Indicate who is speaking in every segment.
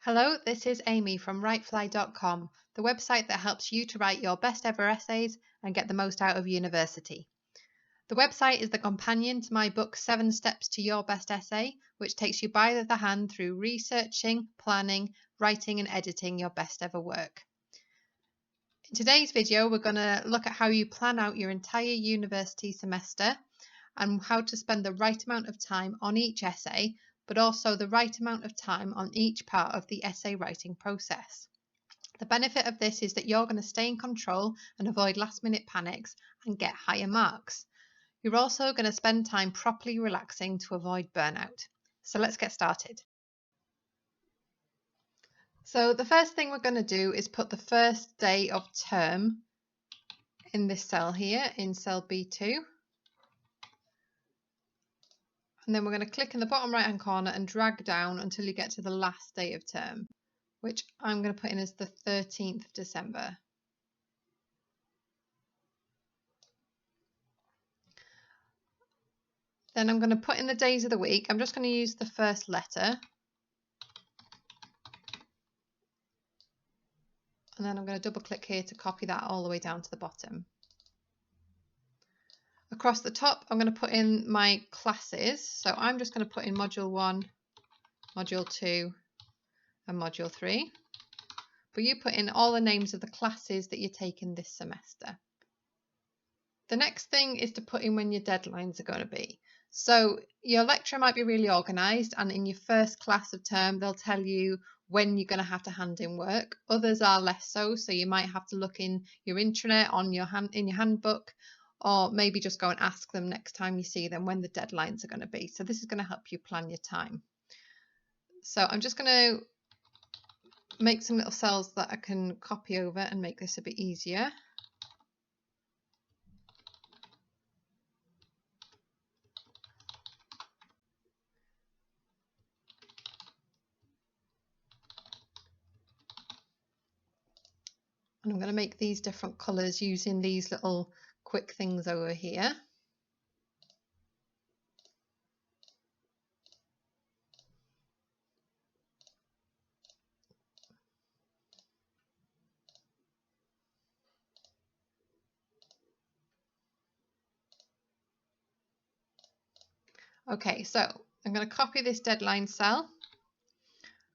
Speaker 1: Hello, this is Amy from writefly.com, the website that helps you to write your best ever essays and get the most out of university. The website is the companion to my book 7 Steps to Your Best Essay, which takes you by the hand through researching, planning, writing and editing your best ever work. In today's video, we're going to look at how you plan out your entire university semester and how to spend the right amount of time on each essay, but also the right amount of time on each part of the essay writing process. The benefit of this is that you're going to stay in control and avoid last-minute panics and get higher marks. You're also going to spend time properly relaxing to avoid burnout. So let's get started. So the first thing we're going to do is put the first day of term in this cell here, in cell B2. And then we're going to click in the bottom right hand corner and drag down until you get to the last day of term, which I'm going to put in as the 13th of December. Then I'm going to put in the days of the week. I'm just going to use the first letter. And then I'm going to double click here to copy that all the way down to the bottom. Across the top, I'm going to put in my classes. So I'm just going to put in Module 1, Module 2 and Module 3. But you put in all the names of the classes that you're taking this semester. The next thing is to put in when your deadlines are going to be. So your lecturer might be really organised, and in your first class of term they'll tell you when you're going to have to hand in work. Others are less so, so you might have to look in your intranet on your handbook, or maybe just go and ask them next time you see them when the deadlines are going to be. So this is going to help you plan your time. So I'm just going to make some little cells that I can copy over and make this a bit easier. And I'm going to make these different colours using these little quick things over here. Okay, so I'm going to copy this deadline cell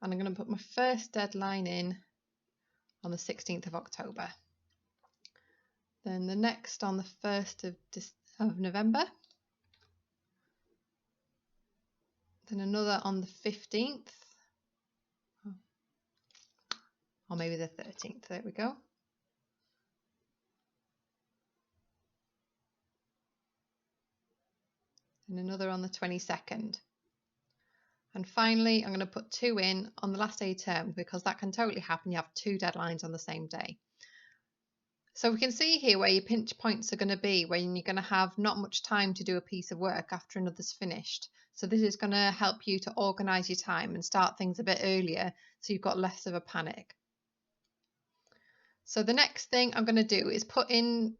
Speaker 1: and I'm going to put my first deadline in on the 16th of October. Then the next on the 1st of November. Then another on the 15th. Or maybe the 13th. There we go. And another on the 22nd. And finally, I'm going to put 2 in on the last day of term, because that can totally happen. You have 2 deadlines on the same day. So we can see here where your pinch points are going to be, when you're going to have not much time to do a piece of work after another's finished. So this is going to help you to organise your time and start things a bit earlier, so you've got less of a panic. So the next thing I'm going to do is put in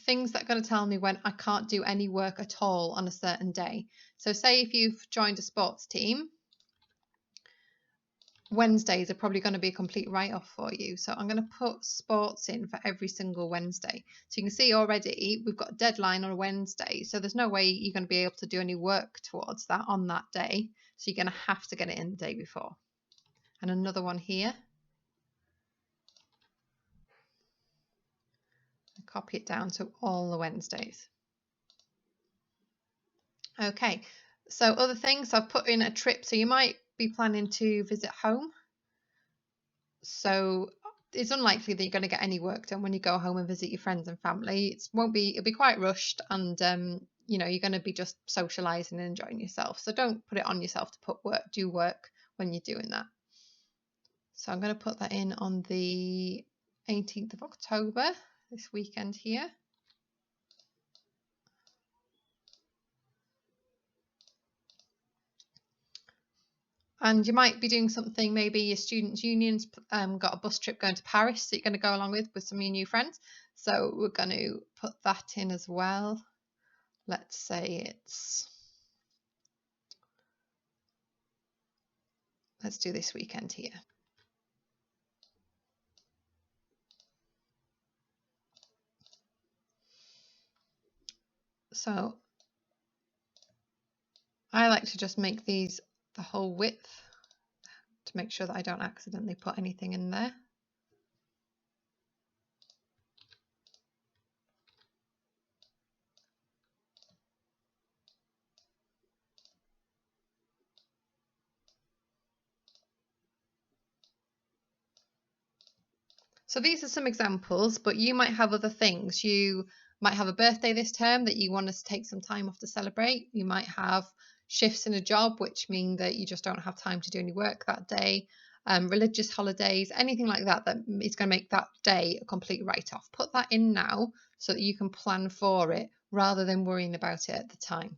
Speaker 1: things that are going to tell me when I can't do any work at all on a certain day. So say if you've joined a sports team, Wednesdays are probably going to be a complete write-off for you. So I'm going to put sports in for every single Wednesday. So you can see already we've got a deadline on a Wednesday. So there's no way you're going to be able to do any work towards that on that day. So you're going to have to get it in the day before. And another one here. Copy it down to all the Wednesdays. Okay, so other things, I've put in a trip. So you might be planning to visit home. So it's unlikely that you're going to get any work done when you go home and visit your friends and family. It'll be quite rushed, and you know, you're going to be just socializing and enjoying yourself. So don't put it on yourself to do work when you're doing that. So I'm going to put that in on the 18th of October, this weekend here. And you might be doing something, maybe your students' union's got a bus trip going to Paris that you're going to go along with some of your new friends. So we're going to put that in as well. Let's say let's do this weekend here. So I like to just make these the whole width to make sure that I don't accidentally put anything in there. So these are some examples, but you might have other things. You might have a birthday this term that you want to take some time off to celebrate. You might have shifts in a job, which mean that you just don't have time to do any work that day. Religious holidays, anything like that that is going to make that day a complete write-off. Put that in now so that you can plan for it rather than worrying about it at the time.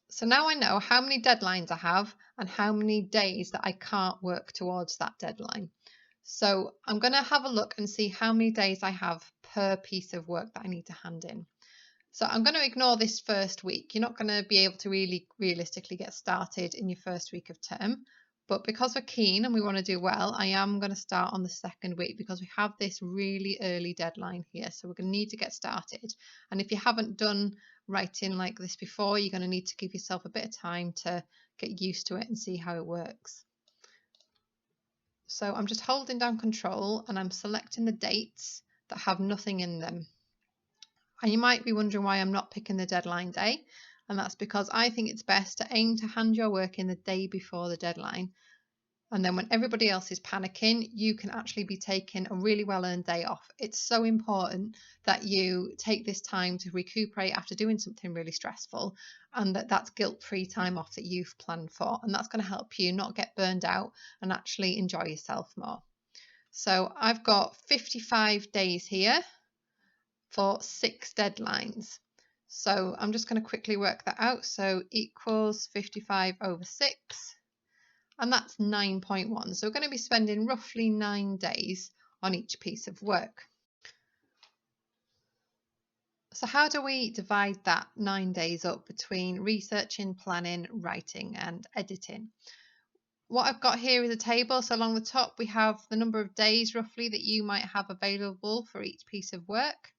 Speaker 1: So now I know how many deadlines I have and how many days that I can't work towards that deadline. So I'm going to have a look and see how many days I have per piece of work that I need to hand in. So I'm going to ignore this first week. You're not going to be able to really realistically get started in your first week of term. But because we're keen and we want to do well, I am going to start on the second week because we have this really early deadline here. So we're going to need to get started. And if you haven't done writing like this before, you're going to need to give yourself a bit of time to get used to it and see how it works. So I'm just holding down Control and I'm selecting the dates that have nothing in them. And you might be wondering why I'm not picking the deadline day. And that's because I think it's best to aim to hand your work in the day before the deadline. And then when everybody else is panicking, you can actually be taking a really well-earned day off. It's so important that you take this time to recuperate after doing something really stressful, and that's guilt-free time off that you've planned for. And that's going to help you not get burned out and actually enjoy yourself more. So I've got 55 days here for 6 deadlines. So I'm just going to quickly work that out. So equals 55 over 6. And that's 9.1. So we're going to be spending roughly 9 days on each piece of work. So how do we divide that 9 days up between researching, planning, writing and editing? What I've got here is a table. So along the top we have the number of days roughly that you might have available for each piece of work.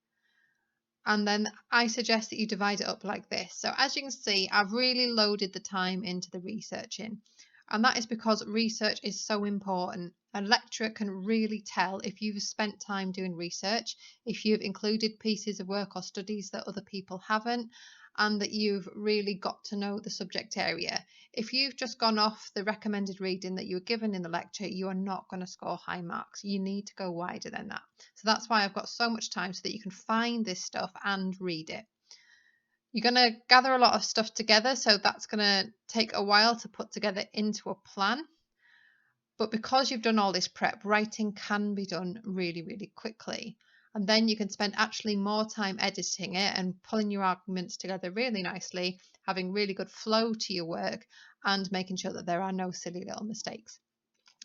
Speaker 1: And then I suggest that you divide it up like this. So as you can see, I've really loaded the time into the researching. And that is because research is so important. A lecturer can really tell if you've spent time doing research, if you've included pieces of work or studies that other people haven't, and that you've really got to know the subject area. If you've just gone off the recommended reading that you were given in the lecture, you are not going to score high marks. You need to go wider than that. So that's why I've got so much time so that you can find this stuff and read it. You're going to gather a lot of stuff together, so that's going to take a while to put together into a plan. But because you've done all this prep, writing can be done really, really quickly. And then you can spend actually more time editing it and pulling your arguments together really nicely, having really good flow to your work and making sure that there are no silly little mistakes.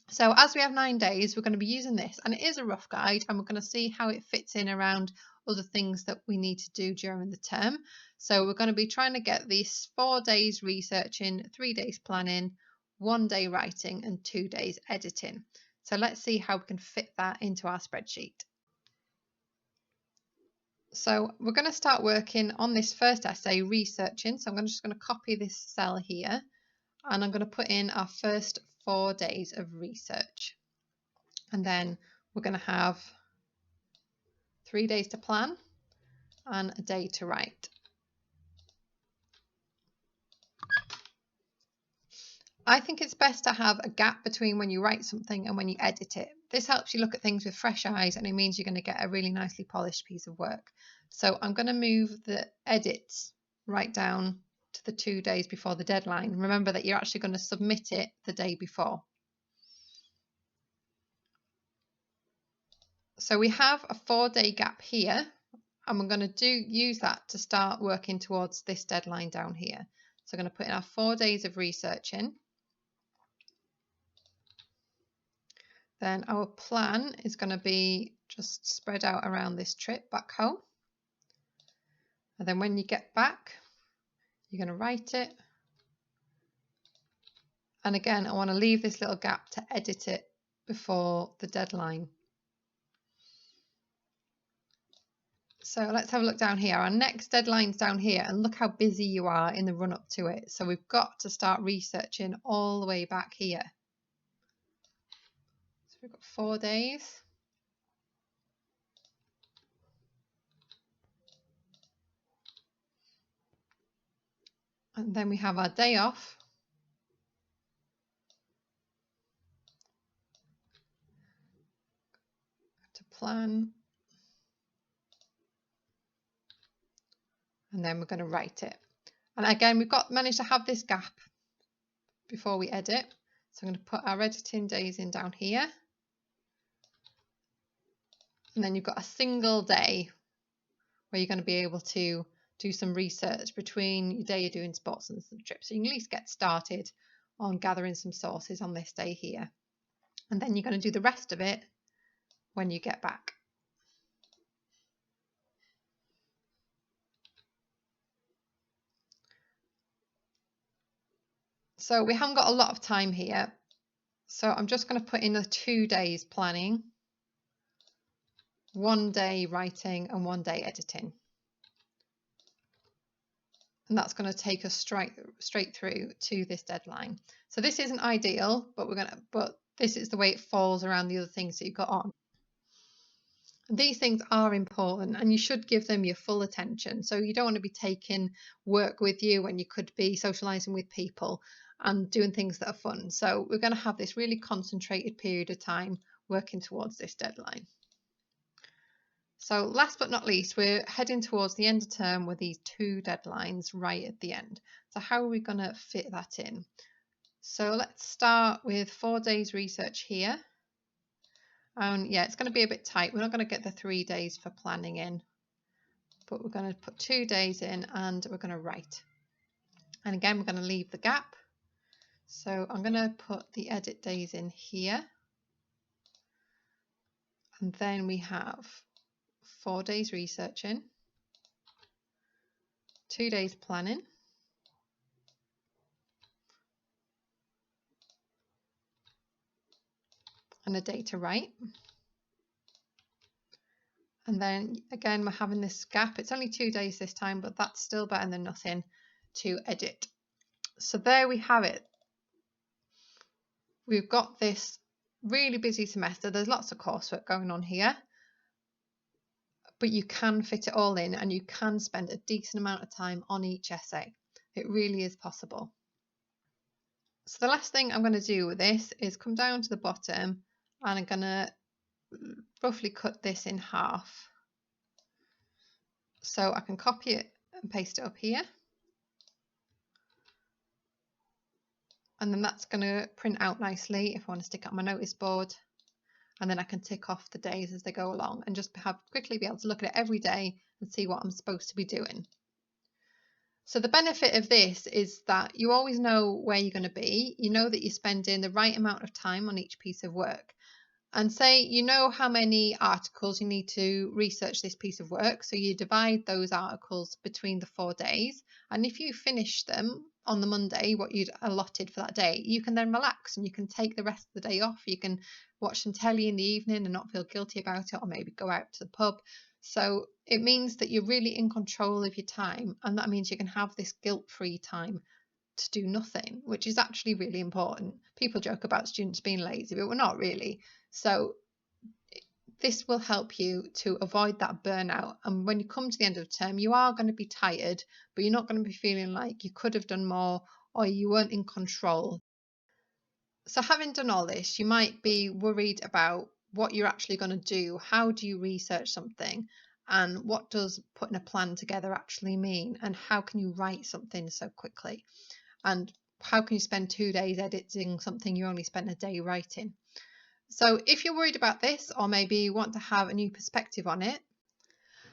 Speaker 1: So as we have 9 days, we're going to be using this, and it is a rough guide, and we're going to see how it fits in around other things that we need to do during the term. So we're going to be trying to get these 4 days researching, 3 days planning, 1 day writing and 2 days editing. So let's see how we can fit that into our spreadsheet. So we're going to start working on this first essay, researching. So I'm just going to copy this cell here, and I'm going to put in our first 4 days of research. And then we're going to have 3 days to plan and a day to write. I think it's best to have a gap between when you write something and when you edit it. This helps you look at things with fresh eyes, and it means you're going to get a really nicely polished piece of work. So I'm going to move the edits right down to the 2 days before the deadline. Remember that you're actually going to submit it the day before. So we have a 4-day gap here, and we're going to use that to start working towards this deadline down here. So I'm going to put in our 4 days of researching. Then our plan is going to be just spread out around this trip back home. And then when you get back, you're going to write it. And again, I want to leave this little gap to edit it before the deadline So let's have a look down here. Our next deadline's down here, and look how busy you are in the run up to it. So we've got to start researching all the way back here. So we've got 4 days. And then we have our day off. To plan. And then we're going to write it. And again, we've managed to have this gap before we edit. So I'm going to put our editing days in down here. And then you've got a single day where you're going to be able to do some research between your day you're doing spots and some trips. So you can at least get started on gathering some sources on this day here. And then you're going to do the rest of it when you get back. So we haven't got a lot of time here. So I'm just going to put in the 2 days planning, 1 day writing and 1 day editing. And that's going to take us straight through to this deadline. So this isn't ideal, but this is the way it falls around the other things that you've got on. And these things are important and you should give them your full attention. So you don't want to be taking work with you when you could be socializing with people and doing things that are fun. So we're going to have this really concentrated period of time working towards this deadline. So last but not least, we're heading towards the end of term with these 2 deadlines right at the end. So how are we going to fit that in? So let's start with 4 days research here. Yeah, it's going to be a bit tight. We're not going to get the 3 days for planning in, but we're going to put 2 days in and we're going to write. And again, we're going to leave the gap. So I'm going to put the edit days in here. And then we have 4 days researching, 2 days planning, and a day to write. And then again, we're having this gap. It's only 2 days this time, but that's still better than nothing to edit. So there we have it. We've got this really busy semester. There's lots of coursework going on here, but you can fit it all in and you can spend a decent amount of time on each essay. It really is possible. So the last thing I'm going to do with this is come down to the bottom and I'm going to roughly cut this in half. So I can copy it and paste it up here. And then that's going to print out nicely if I want to stick it on my notice board. And then I can tick off the days as they go along and just quickly be able to look at it every day and see what I'm supposed to be doing. So the benefit of this is that you always know where you're going to be. You know that you're spending the right amount of time on each piece of work. And say you know how many articles you need to research this piece of work. So you divide those articles between the 4 days. And if you finish them on the Monday, what you'd allotted for that day, you can then relax and you can take the rest of the day off. You can watch some telly in the evening and not feel guilty about it, or maybe go out to the pub. So it means that you're really in control of your time. And that means you can have this guilt-free time to do nothing, which is actually really important. People joke about students being lazy, but we're not really. So this will help you to avoid that burnout. And when you come to the end of the term, you are going to be tired, but you're not going to be feeling like you could have done more or you weren't in control. So having done all this, you might be worried about what you're actually going to do. How do you research something? And what does putting a plan together actually mean? And how can you write something so quickly? And how can you spend 2 days editing something you only spent a day writing? So if you're worried about this, or maybe you want to have a new perspective on it,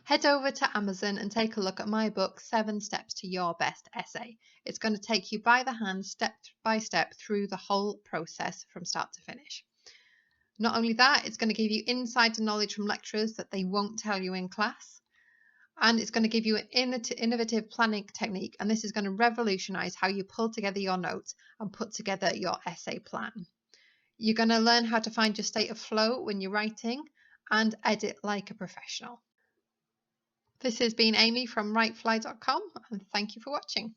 Speaker 1: head over to Amazon and take a look at my book, 7 Steps to Your Best Essay. It's going to take you by the hand, step by step, through the whole process from start to finish. Not only that, it's going to give you insider knowledge from lecturers that they won't tell you in class. And it's going to give you an innovative planning technique. And this is going to revolutionize how you pull together your notes and put together your essay plan. You're going to learn how to find your state of flow when you're writing and edit like a professional. This has been Amy from writefly.com, and thank you for watching.